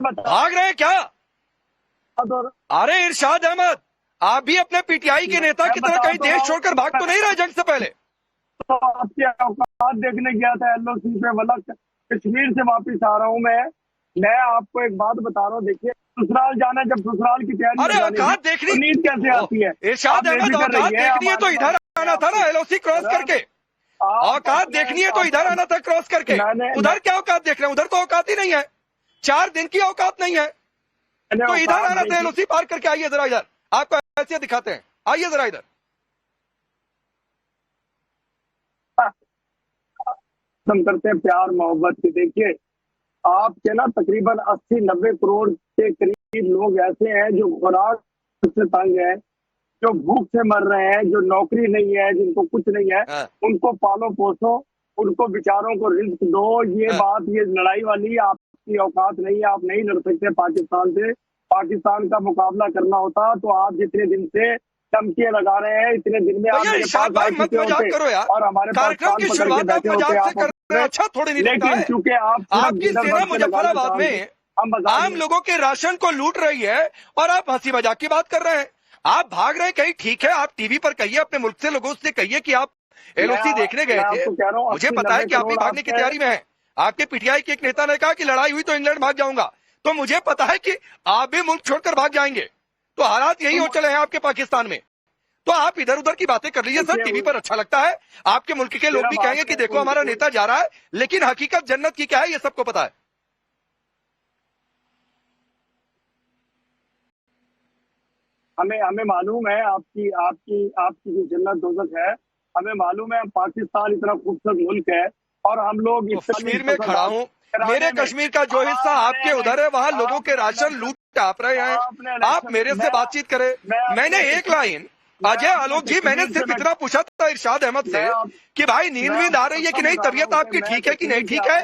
भाग रहे हैं क्या? अरे इरशाद अहमद, आप भी अपने पीटीआई के नेता की तरह कहीं देश छोड़कर भाग तो नहीं रहे जंग से पहले? तो आपके औकात देखने गया था एलओसी पे, मतलब कश्मीर से वापिस आ रहा हूँ मैं आपको एक बात बता रहा हूँ। देखिए, ससुराल जाना, जब ससुराल की तैयारी, अरे औकात देखनी, नींद कैसे आती है? इरशाद अहमद, औकात देखनी है तो इधर आना था ना, एलओसी क्रॉस करके। औकात देखनी है तो इधर आना था क्रॉस करके। उधर क्या औकात देख रहे हैं? उधर तो औकात ही नहीं है, 4 दिन की औकात नहीं है, तो इधर आना था एलओसी पार करके। आइए जरा इधर, आपको हैसियत दिखाते हैं, आइए जरा इधर। हम करते हैं प्यार मोहब्बत की। देखिए, आपके ना तकरीबन 80-90 करोड़ के करीब लोग ऐसे हैं जो खुराक से तंग है, जो भूख से मर रहे हैं, जो नौकरी नहीं है, जिनको कुछ नहीं है, उनको पालो पोसो, उनको बेचारों को रिस्क दो। ये बात, ये लड़ाई वाली आपकी औकात नहीं है, आप नहीं लड़ सकते पाकिस्तान से। पाकिस्तान का मुकाबला करना होता तो आप जितने दिन से धमकियां लगा रहे हैं, इतने दिन में आप मेरे पास आ चुके होते और हमारे पास कान पकड़ के बैठे होते आप। अच्छा थोड़ी नहीं लगता लेकिन है, चूंकि आपकी सेना मुजफ्फराबाद में आम लोगों के राशन को लूट रही है और आप हंसी मजाक की बात कर रहे हैं। आप भाग रहे हैं कहीं, ठीक है, आप टीवी पर कहिए, अपने मुल्क से लोगों से कहिए कि आप एलओसी देखने गए थे। मुझे पता है कि आप भी भागने की तैयारी में हैं। आपके पीटीआई के एक नेता ने कहा कि लड़ाई हुई तो इंग्लैंड भाग जाऊंगा, तो मुझे पता है कि आप भी मुल्क छोड़कर भाग जाएंगे। तो हालात यही हो चले हैं आपके पाकिस्तान में। तो आप इधर उधर की बातें कर लीजिए सर, टीवी पर अच्छा लगता है, आपके मुल्क के लोग भी कहेंगे कि देखो हमारा नेता जा रहा है, लेकिन हकीकत जन्नत की क्या है ये सबको पता है। हमें मालूम है आपकी आपकी आपकी जो जन्नत दोज़ख है, हमें मालूम है। पाकिस्तान इतना खूबसूरत मुल्क है और हम लोग कश्मीर में खड़ा हूँ, मेरे कश्मीर का जो हिस्सा आपके उधर है वहां लोगों के राशन लूट टाप रहे हैं, आप मेरे से बातचीत करें। मैंने एक लाइन, अजय आलोक जी, मैंने सिर्फ इतना पूछा था इरशाद अहमद से कि भाई नींद आ रही है कि नहीं, तबीयत आपकी ठीक है कि नहीं ठीक है।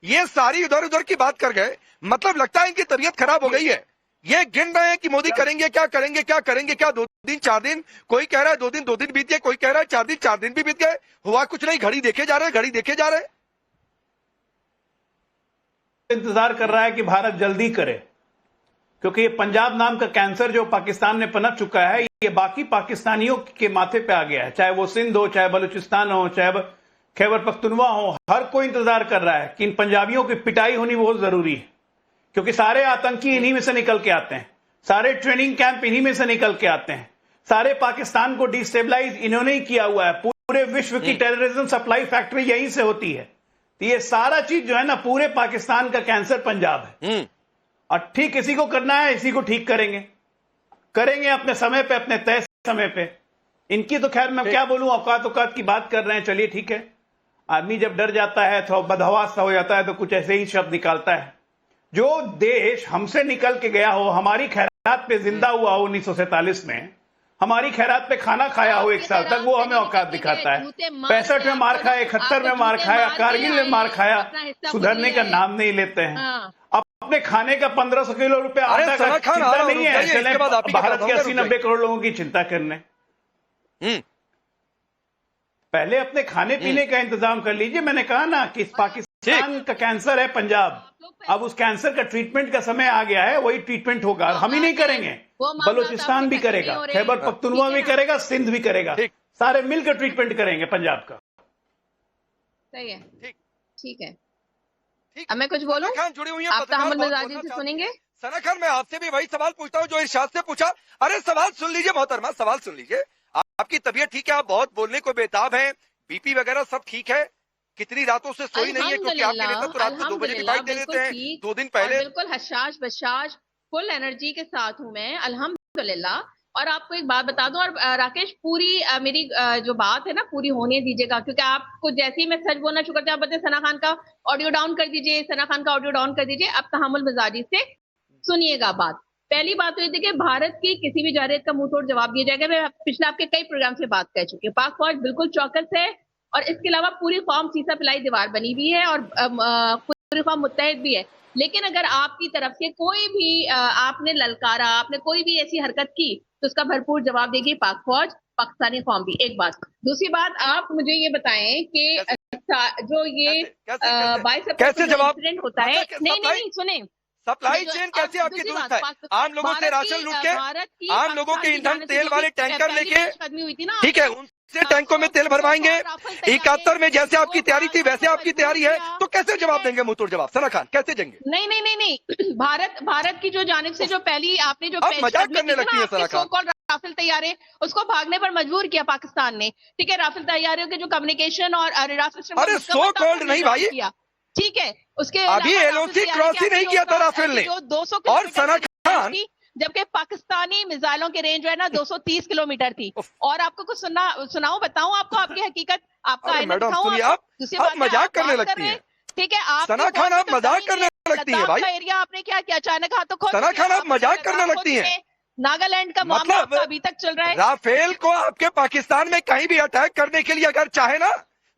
ये सारी इधर उधर की बात कर गए, मतलब लगता है इनकी तबीयत खराब हो गई है। ये गिन रहे हैं कि मोदी करेंगे क्या, करेंगे क्या, करेंगे क्या। 2 दिन 4 दिन, कोई कह रहा है 2 दिन 2 दिन बीत गए, कोई कह रहा है 4 दिन भी बीत गए, हुआ कुछ नहीं। घड़ी देखे जा रहे हैं, घड़ी देखे जा रहे हैं। इंतजार कर रहा है कि भारत जल्दी करे, क्योंकि ये पंजाब नाम का कैंसर जो पाकिस्तान में पनप चुका है, ये बाकी पाकिस्तानियों के माथे पे आ गया है। चाहे वो सिंध हो, चाहे बलूचिस्तान हो, चाहे खैबर पख्तूनवा हो, हर कोई इंतजार कर रहा है कि इन पंजाबियों की पिटाई होनी बहुत जरूरी है, क्योंकि सारे आतंकी इन्हीं में से निकल के आते हैं, सारे ट्रेनिंग कैंप इन्हीं में से निकल के आते हैं, सारे पाकिस्तान को डिस्टेबलाइज इन्होंने ही किया हुआ है। पूरे विश्व की टेररिज्म सप्लाई फैक्ट्री यहीं से होती है। तो ये सारा चीज जो है ना, पूरे पाकिस्तान का कैंसर पंजाब है। और ठीक किसी को करना है, इसी को ठीक करेंगे अपने समय पे, अपने तय समय पे। इनकी तो खैर मैं क्या बोलूं, औकात की बात कर रहे हैं, चलिए ठीक है। आदमी जब डर जाता है, थोड़ा बदहवास सा हो जाता है, तो कुछ ऐसे ही शब्द निकालता है। जो देश हमसे निकल के गया हो, हमारी खैरात पे जिंदा हुआ हो 1947 में, हमारी खैरात पे खाना खाया हो 1 साल तक, वो हमें औकात दिखाता है। 65 में मार खाया, 71 में मार खाया, कारगिल में मार खाया, सुधरने का नाम नहीं लेते हैं। अपने खाने का 1500 किलो रुपया आटा का चिंता नहीं है, चले भारत के 80-90 करोड़ लोगों की चिंता करने। पहले अपने खाने पीने का इंतजाम कर लीजिए। मैंने कहा ना कि इस पाकिस्तान का कैंसर है पंजाब, अब उस कैंसर का ट्रीटमेंट का समय आ गया है, वही ट्रीटमेंट होगा। हम ही नहीं करेंगे, बलूचिस्तान भी करेगा, खैबर पख्तूनवा भी करेगा, सिंध भी करेगा, सारे मिलकर ट्रीटमेंट करेंगे पंजाब का। सही है, ठीक है। अब मैं कुछ बोलूं? जुड़ी हुई है, आप तहम्मुल मिजाजी से सुनेंगे। सना खान, मैं आपसे भी वही सवाल पूछता हूँ जो इरशाद से पूछा। अरे सवाल सुन लीजिए मोहतरमा, सवाल सुन लीजिए। आपकी तबीयत ठीक है, आप बहुत बोलने को बेताब हैं, बीपी वगैरह सब ठीक है, कितनी रातों से सोई नहीं है, क्योंकि आपके नेता तो रात को 2 बजे भी बाइट दे देते हैं 2 दिन पहले। बिल्कुल हशाश बशाश फुल एनर्जी के साथ हूँ मैं, अल्हम्दुलिल्लाह। और आपको एक बात बता दूं, और राकेश पूरी मेरी जो बात है ना पूरी होने दीजिएगा, क्योंकि आपको जैसे ही मैं सच बोलना शुरू करते हैं आप बताते सना खान का ऑडियो डाउन कर दीजिए, सना खान का ऑडियो डाउन कर दीजिए। अब तहम्मुल मिजाजी से सुनिएगा बात। पहली बात तो ये थी कि भारत की किसी भी जारत का मुंह तोड़ जवाब दिया जाएगा। मैं पिछले आपके कई प्रोग्राम से बात कर चुकी हूँ। पाक फौज बिल्कुल चौकस है, और इसके अलावा पूरी कौम सीसा पिलाई दीवार बनी हुई है, और पूरी कौम मुत्तहिद भी है। लेकिन अगर आपकी तरफ से कोई भी आपने ललकारा, आपने कोई भी ऐसी हरकत की, तो उसका भरपूर जवाब देगी पाक फौज, पाकिस्तानी कौम भी। एक बात। दूसरी बात, आप मुझे ये बताएं कि जो ये 22 अप्रैल इंसिडेंट होता है, नहीं सुने, सप्लाई चेन कैसे आपकी दुरुस्त है? आम लोगों से राशन लूट के, आम लोगों के ईंधन तेल वाले टैंकर लेके, ठीक है, उनसे टैंकों में तेल भरवाएंगे। 71 में जैसे आपकी तैयारी थी वैसे आपकी तैयारी है, तो कैसे जवाब देंगे? मुंहतोड़ जवाब सना खान कैसे देंगे? नहीं। भारत की जो जानिब से जो पहली आपने जो मजाक करने लगती है सना खान। राफेल तैयारे उसको भागने पर मजबूर किया पाकिस्तान ने, ठीक है। राफेल तैयारियों के जो कम्युनिकेशन और अरे सो कॉल्ड नहीं भाई, ठीक है। उसके अभी एलओसी क्रॉस ही नहीं किया था राफेल ने। 200 और सना खान, जबकि पाकिस्तानी मिसाइलों की रेंज जो है ना 230 किलोमीटर थी। और आपको कुछ सुनाऊं बताऊं आपको आपकी हकीकत, आपका मैडम सुनिए, आप मजाक करने लगती हैं, ठीक है। आप सना खान आप मजाक करने लगती है भाई। एरिया आपने क्या किया? अचानक हाथों खोल, सना खान आप मजाक करने लगती है। नागालैंड का मामला मतलब अभी तक चल रहा है। राफेल को आपके पाकिस्तान में कहीं भी अटैक करने के लिए अगर चाहे ना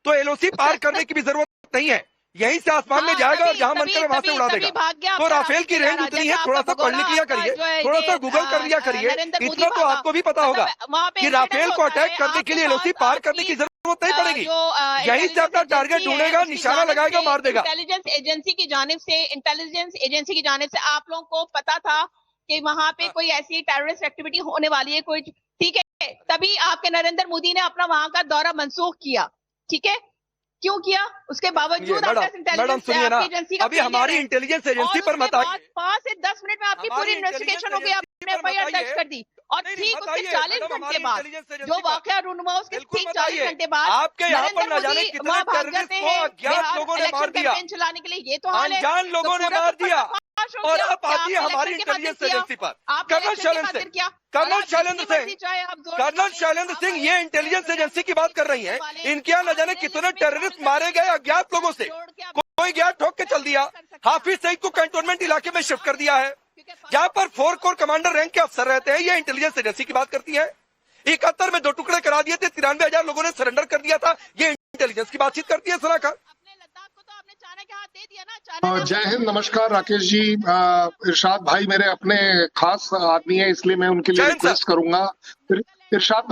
तो एलओसी पार करने की भी जरूरत नहीं है, यहीं से आसमान में जाएगा और जहां मन करे वहां से उड़ा देगा। तो राफेल की रेंज उतनी है, थोड़ा सा पढ़ लिख लिया करिए, थोड़ा सा गूगल कर लिया करिए। इतना तो आपको भी पता होगा कि राफेल को अटैक करने के लिए एलओसी पार करने की जरूरत नहीं पड़ेगी, यहीं से अपना टारगेट ढूंढेगा, निशाना लगाएगा, मार देगा। इंटेलिजेंस एजेंसी की जानिब से आप लोगों को पता था कि वहां पे कोई ऐसी टेररिस्ट एक्टिविटी होने वाली है कोई, ठीक है। तभी आपके नरेंद्र मोदी ने अपना वहां का दौरा मंसूख किया, ठीक है। क्यों किया? उसके बावजूद मैडम सुनिए ना, अभी हमारी इंटेलिजेंस एजेंसी पर मत आइए। 5 से 10 मिनट में आपकी पूरी इन्वेस्टिगेशन हो गई, आपने एफआईआर दर्ज कर दी। और ठीक उसके 40 घंटे बाद जो वाकया रूनुमा, उसके ठीक 40 घंटे बाद आपके यहाँ पर न जाने कितने टेररिस्ट को अज्ञात लोगों ने मार दिया, चलाने के लिए। ये तो अनजान लोगों ने मार दिया। और आप आती है हमारी इंटेलिजेंस एजेंसी पर, कर्नल शैलेंद्र सिंह, ये इंटेलिजेंस एजेंसी की बात कर रही हैं। इनके यहाँ न जाने कितने टेररिस्ट मारे गए अज्ञात लोगों से, कोई गया ठोक के चल दिया। हाफिज सईद को कंटोनमेंट इलाके में शिफ्ट कर दिया है, जहाँ पर 4 कोर कमांडर रैंक के अफसर रहते हैं। ये इंटेलिजेंस एजेंसी की बात करती है। 71 में 2 टुकड़े करा दिए थे, 93,000 लोगों ने सरेंडर कर दिया था। ये इंटेलिजेंस की बातचीत करती है सना खान। जय हिंद, नमस्कार राकेश जी। इरशाद भाई मेरे अपने खास आदमी है, इसलिए मैं उनके लिए रिक्वेस्ट करूंगा। इरशाद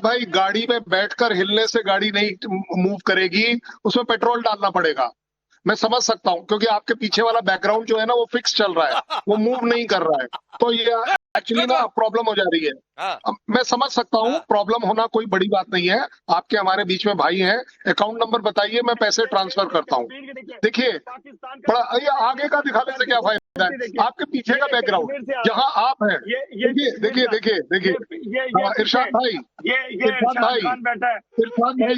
भाई गाड़ी में बैठकर हिलने से गाड़ी नहीं मूव करेगी, उसमें पेट्रोल डालना पड़ेगा। मैं समझ सकता हूं क्योंकि आपके पीछे वाला बैकग्राउंड जो है ना वो फिक्स चल रहा है, वो मूव नहीं कर रहा है, तो ये एक्चुअली ना प्रॉब्लम हो जा रही है। मैं समझ सकता हूँ, प्रॉब्लम होना कोई बड़ी बात नहीं है। आपके हमारे बीच में भाई हैं, अकाउंट नंबर बताइए, मैं पैसे ट्रांसफर करता हूँ। देखिए बड़ा ये आगे का दिखाने से क्या फायदा है, आपके पीछे का बैकग्राउंड जहाँ आप हैं। देखिए इरशाद भाई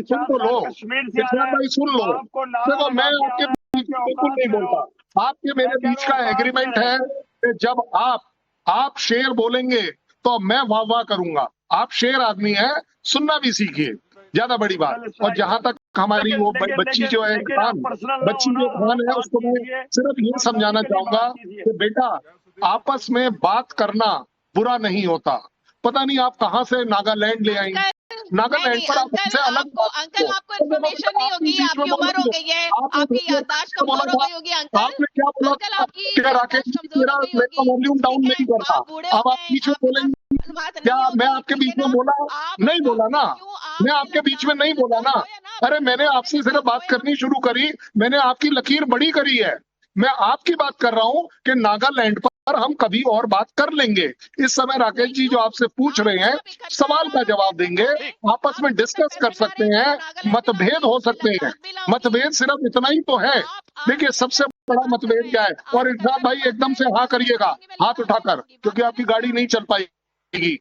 सुन तो लो, इरशाद भाई सुन लो। देखो मैं आपके बीच में बिल्कुल नहीं बोलता, आपके मेरे बीच का एग्रीमेंट है कि जब आप शेर बोलेंगे तो मैं वाह वाह करूंगा। आप शेर आदमी है, सुनना भी सीखिए, ज्यादा बड़ी बात। और जहां तक हमारी वो बच्ची जो है खान है, उसको मैं सिर्फ ये समझाना चाहूंगा कि बेटा आपस में बात करना बुरा नहीं होता। पता नहीं आप कहां से नागालैंड ले आएंगे, नागालैंड पर आप हमसे अलग। अंकल आपको इन्फॉर्मेशन नहीं होगी, आपकी उम्र हो गई है, आपकी याददाश्त कमजोर हो गई होगी। अंकल आपने क्या बोला? राकेश मेरा वॉल्यूम डाउन नहीं करता, अब आप बीच में बोलेंगे क्या? मैं आपके बीच में बोला नहीं, बोला ना, मैं आपके बीच में नहीं बोला ना। अरे मैंने आपसे सिर्फ बात करनी शुरू करी, मैंने आपकी लकीर बड़ी करी है। मैं आपकी बात कर रहा हूं कि नागालैंड पर हम कभी और बात कर लेंगे। इस समय राकेश जी जो आपसे पूछ रहे हैं सवाल का जवाब देंगे, आपस में डिस्कस कर सकते हैं, मतभेद हो सकते हैं। मतभेद सिर्फ इतना ही तो है। देखिए सबसे बड़ा मतभेद क्या है? और इरशाद भाई एकदम से हाँ करिएगा हाथ उठाकर, क्योंकि आपकी गाड़ी नहीं चल पाएगी।